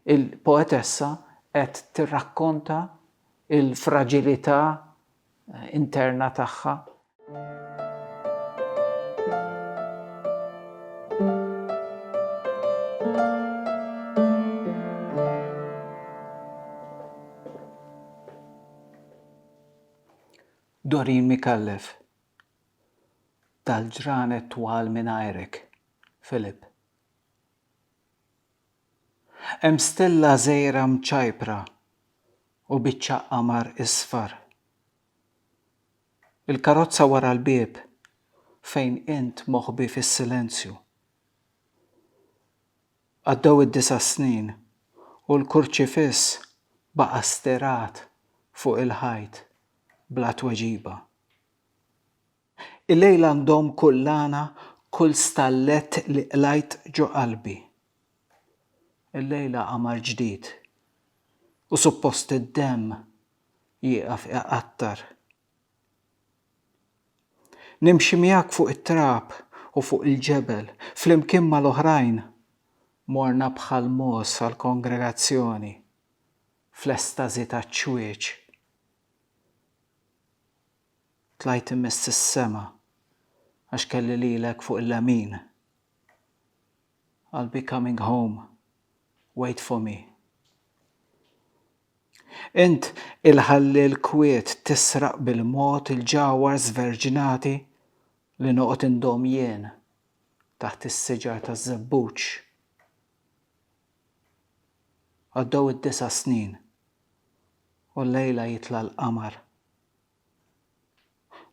il-poetessa qed tirrakkonta il-fraġilità interna tagħha. Doreen Mikallef, tal-ġranet twal mingħajrek, Philip. Hemm stella żgħira mċajpra u biċċa qamar isfar. Il-karozza wara l-bieb fejn int moħħbi fis-silenzju. Għaddew id-9 snin u l-kurċifiss baqa' sterat fuq il-ħajt bla tweġiba. Il-lejl għandhom kullana kull stallett li qlajt ġo qalbi. Il-lejla qamar ġdid u suppost id-demm jieqaf iqattar. Nimxi miegħek fuq it-trab u fuq il-ġebel flimkien mal-oħrajn morna bħal mos għall-kongregazzjoni fl-estażi taċ-ċwieċ. Tlajt imiss is-sema għax kelli lilek fuq il-lemin. I'll be coming home. Wait for me. Int il-ħalli l-kwiet tisraq bil-mod il-ġawar żverġinati li noqgħod indom jien taħt is-siġar taż-żebbuġ. Għaddew id-9 snin u l-lejla jitla l-qamar.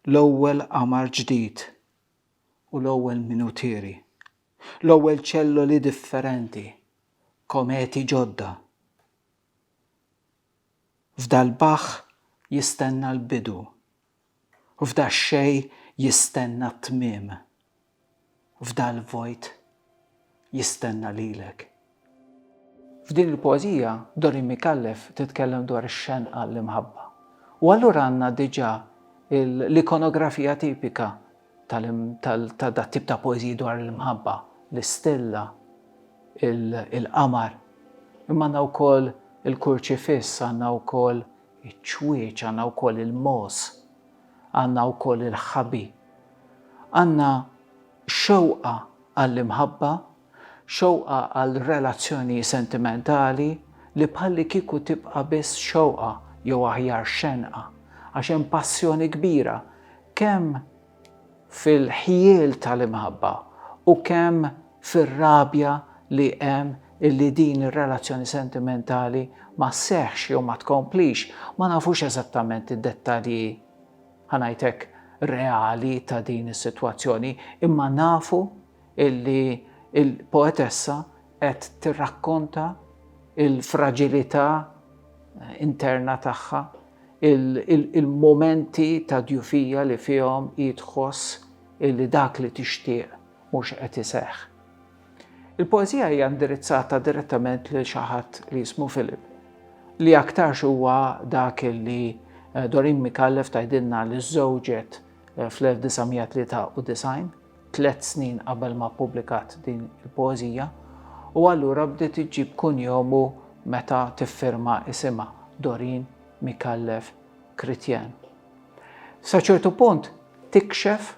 L-ewwel qamar ġdid u l-ewwel minutieri. L-ewwel ċelloli differenti, kometi ġodda. F'dal-baħħ jistenna l-bidu u f'dax-xejn jistenna t-tmiem. F'dal-vojt jistenna lilek. F'din il-poeżija Doreen Mikallef titkellem dwar ix-xenqa l-imħabba. U allura għandna diġà l-ikonografija tipika ta' dat tip ta' poeżiji dwar l-imħabba, l-istilla, il-qamar. Imma għandna wkoll il-kurċifiss, għandna wkoll iċ-ċwieċ, għandna wkoll il-mos, għandna wkoll il-ħabi. Għandna xewqa għall-imħabba, xewqa għal relazzjoni sentimentali li bħalli kieku tibqa' biss xewqa jew aħjar xenqa għax hemm passjoni kbira kemm fil-ħjiel tal-imħabba u kemm fir-rabja li hemm illi din ir-relazzjoni sentimentali ma sseħħx jew ma tkomplix. Ma nafux eżattament id-dettalji ħanajtek reali ta' din is-sitwazzjoni, imma nafu illi il-poetessa qed tirrakkonta il-fraġilità interna tagħha, il-momenti ta' djufija li fihom jitħoss illi dak li tixtieq mhux qed iseħħ. Il-poeżija hija indirizzata direttament lil xi ħadd li jismu Philip, li aktarx huwa dak li Doreen Mikallef tgħidilna li żżewġet fl-1993, 3 snin qabel ma ppubblikat din il-poeżija, u allura bdiet iġġib kunjomu meta tiffirma isimha Doreen Mikallef Chrétien. Sa ċertu punt tikxef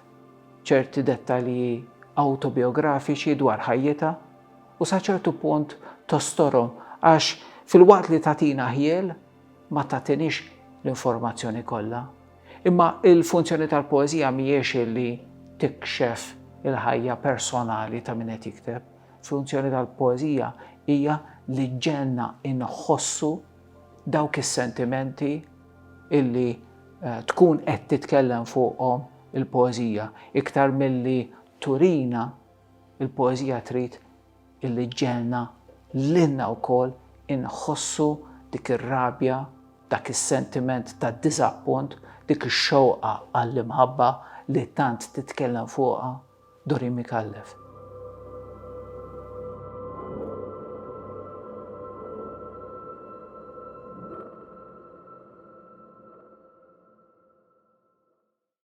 ċerti dettalji autobiografiċi dwar ħajjitha u sa ċertu punt tostorhom għax fil-waqt li tagħtina ħiel ma tagħtinix l-informazzjoni kollha. Imma il-funzjoni tal-poeżija mhijiex li tikxef il-ħajja personali ta' min qed jikteb. Funzjoni tal-poeżija hija li ġenna inħossu dawk is-sentimenti illi tkun qed titkellem fuqhom il-poeżija iktar milli turina il-poeżija trid illi ġenna lilna wkoll inħossu dik ir-rabja, dak is-sentiment ta' diżappunt, dik ix-xewqa għall-imħabba li tant titkellem fuqha Doreen Mikallef.